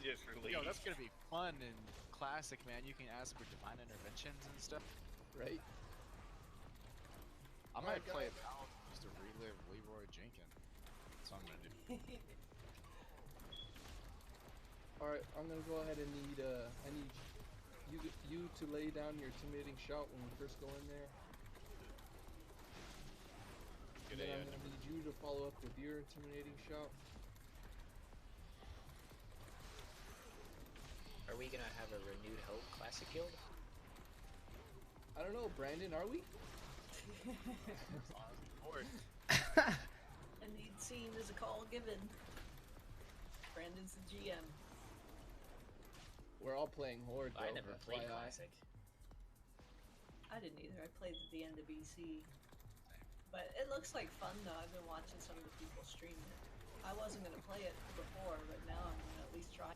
A: just released.
E: Yo, that's gonna be fun and classic, man. You can ask for divine interventions and stuff.
D: Right?
E: I might
D: Alright,
E: play
D: guys.
E: a battle just to relive Leroy Jenkins. That's what I'm gonna do.
D: Alright, I'm gonna go ahead and need I need you to lay down your intimidating shout when we first go in there. And then I'm gonna need you to follow up with your intimidating shout.
J: Are we gonna have a renewed hope classic guild?
D: I don't know, Brandon, are we?
I: A need seen is a call given. Brandon's the GM.
D: We're all playing Horde, though.
J: I never played
D: FYI.
J: classic.
I: I didn't either. I played at the end of BC. But it looks like fun though. I've been watching some of the people stream it. I wasn't gonna play it before, but now I'm gonna at least try.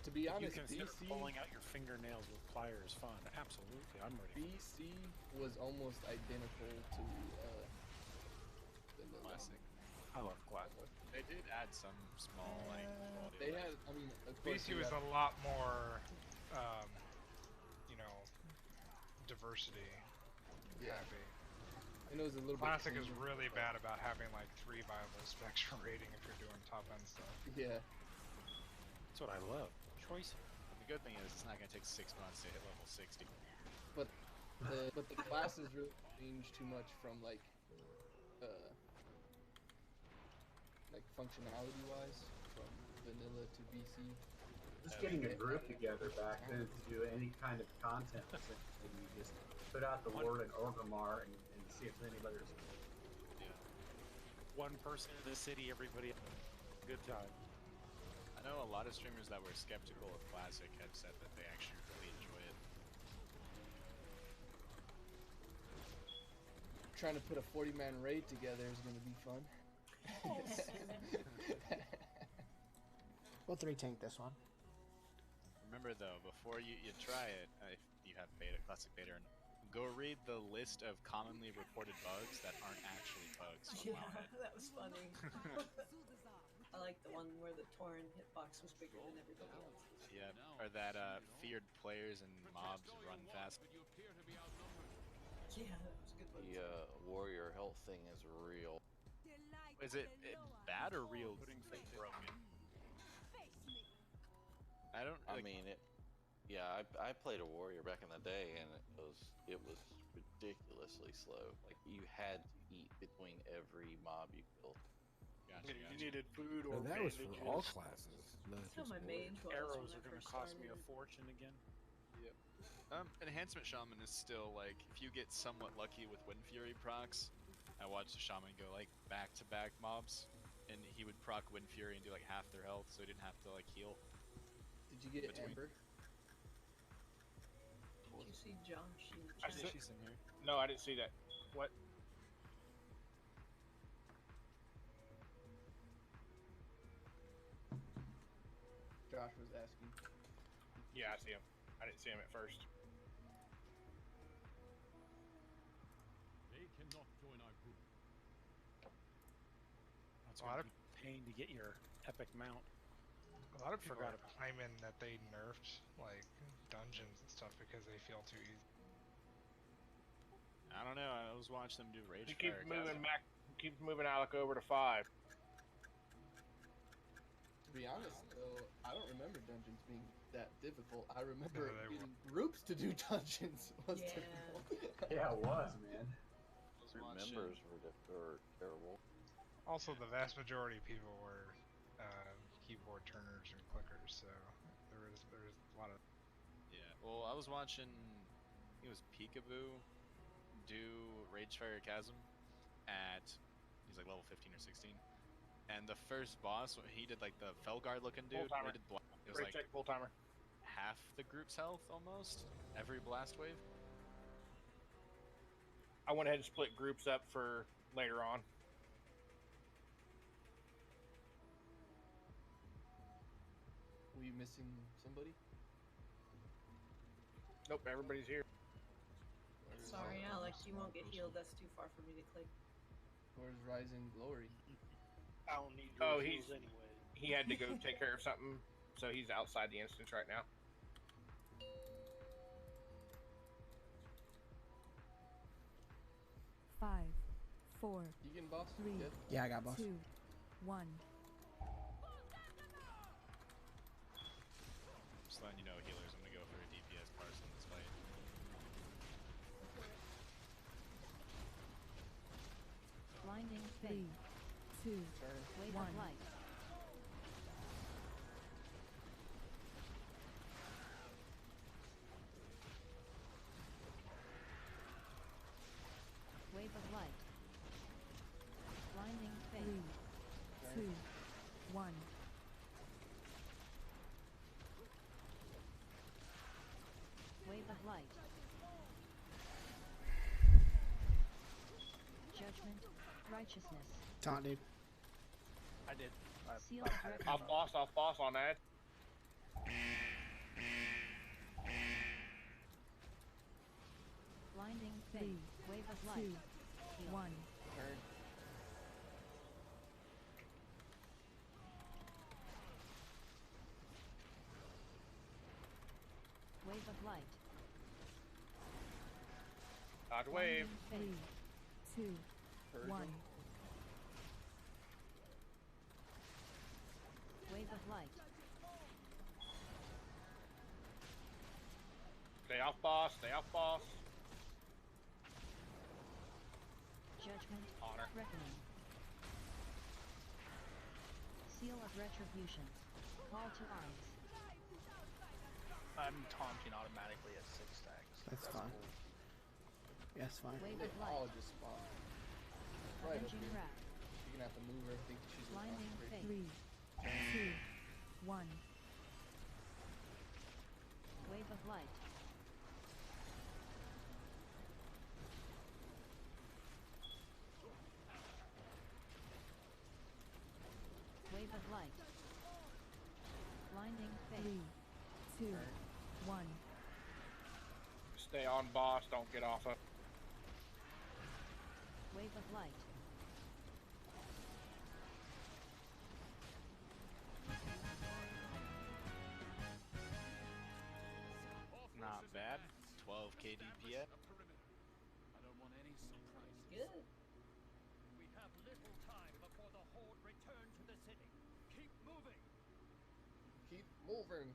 D: To be
L: If
D: honest,
L: you consider
D: BC
L: pulling out your fingernails with pliers fun. Absolutely, I'm ready.
D: BC was almost identical to the
E: Classic.
L: I love classic.
E: They did add some small like quality
D: They
E: of
D: had,
E: life.
D: I mean, of course
K: BC
D: you
K: was
D: have-
K: a lot more, you know, diversity
D: Yeah.
K: happy.
D: and it was a little
K: Classic
D: bit
K: is
D: cleaner.
K: really bad about having like 3 viable specs for rating if you're doing top end stuff.
D: Yeah.
L: That's what I love. Choice.
E: The good thing is it's not gonna take 6 months to hit level 60.
D: But the classes really change too much from like functionality wise from vanilla to BC.
M: Just getting a group together back then to do any kind of content, essentially, you just put out the word in Orgrimmar and see if anybody responds.
E: Yeah.
L: One person in the city, everybody. Good time.
E: I know a lot of streamers that were skeptical of Classic have said that they actually really enjoy it.
D: Trying to put a 40-man raid together is going to be fun.
F: We'll 3-tank this one.
E: Remember though, before you try it, if you have beta, Classic beta, go read the list of commonly reported bugs that aren't actually bugs.
I: Yeah, that was funny. I like the one where the Tauren hitbox was bigger than everybody else's.
E: Yeah, or that feared players and mobs run fast.
I: Yeah, that was a good one.
B: The warrior health thing is real.
E: Is it bad or real?
L: Broken.
E: I don't.
B: I
E: Like,
B: mean it. Yeah, I played a warrior back in the day, and it was ridiculously slow. Like you had to eat between every mob you killed.
E: Gotcha,
L: You
E: gotcha.
L: needed food or
G: And that was
L: bandages.
G: for all classes, not
I: That's how
G: just
I: my
G: warriors.
I: mage was
L: Arrows
I: when
L: are
I: I
L: gonna
I: first
L: cost me a
I: started.
L: fortune again.
D: Yep.
E: Enhancement Shaman is still like, if you get somewhat lucky with Wind Fury procs, I watched a Shaman go like back-to-back mobs, and he would proc Wind Fury and do like half their health, so he didn't have to like heal.
D: Did you get
E: Between-
D: Amber?
I: Did you see Josh in the
A: I
I: chat?
A: see-
E: She's in here.
A: No, I didn't see that. What?
D: Josh was asking.
A: Yeah, I see him. I didn't see him at first.
N: They cannot join our group.
L: That's
K: A lot
L: gonna
K: of-
L: be pain to get your epic mount.
K: A lot of people
L: Forgot
K: are claiming that they nerfed like dungeons and stuff because they feel too easy.
E: I don't know. I was watching them do Rage
A: He keeps
E: Fire
A: moving
E: Chasm.
A: back. Keeps moving Alec over to 5.
D: To be honest, though, I don't remember dungeons being that difficult. I remember
K: No, they
D: getting groups to do dungeons was
I: Yeah.
D: difficult.
M: Yeah, it was, man.
E: I was watching-
B: Members were terrible.
K: Also, the vast majority of people were keyboard turners and clickers, so there is a lot of.
E: Yeah. Well, I was watching. I think it was Peekaboo do Rage Fire Chasm at. He's like level 15 or 16. And the first boss, he did like the Felguard looking dude.
A: Full-timer.
E: He did it was
A: Great
E: like
A: check, full timer.
E: half the group's health almost every blast wave.
A: I went ahead and split groups up for later on.
D: Were you missing somebody?
A: Nope, everybody's here.
I: Sorry, Alex, you won't get healed. That's too far for me to click.
D: Where's Rising Glory?
L: I don't need your
A: Oh,
L: heals
A: he's-
L: anyway.
A: He had to go take care of something, so he's outside the instance right now.
H: Five, four,
D: You getting boss?
H: three,
D: Good.
F: Yeah, I got boss.
H: 2, 1.
E: Just letting you know, healers. I'm gonna go for a DPS parson in this fight.
H: Blinding 3, 2, wave 1. Of light. Wave of light. Blinding fade. 3, 2, 1. Wave of light. Judgment, righteousness.
F: Taunt, dude.
L: I did.
H: Seal of reckoning.
A: Off boss on that.
H: Blinding fade. Wave of light. 2, 1.
D: Turn.
H: Wave of light.
A: Dodge wave.
H: Blinding fade. 2,
D: Purge
H: 1.
D: him.
H: Wave of light.
A: Stay off boss. Stay off boss.
H: Judgment,
A: Honor.
H: reckoning. Seal of retribution. Call to arms.
C: I'm taunting automatically at 6 stacks.
F: That's fine.
C: cool.
F: Yeah, that's fine.
H: Wave
D: They
H: of
D: all
H: light.
D: just spawn. Right up
H: Avenging
D: here.
H: wrath.
D: You're gonna have to move everything. She's just
H: Blinding
D: concentrating.
H: fade. 3, 2, 1. Wave of light. Wave of light. Blinding fade. 3, 2, 1.
A: Stay on boss. Don't get off of.
H: Wave of light.
E: Not bad. 12k DPS.
N: I don't want any surprises.
I: Good.
N: We have little time before the
D: Keep moving.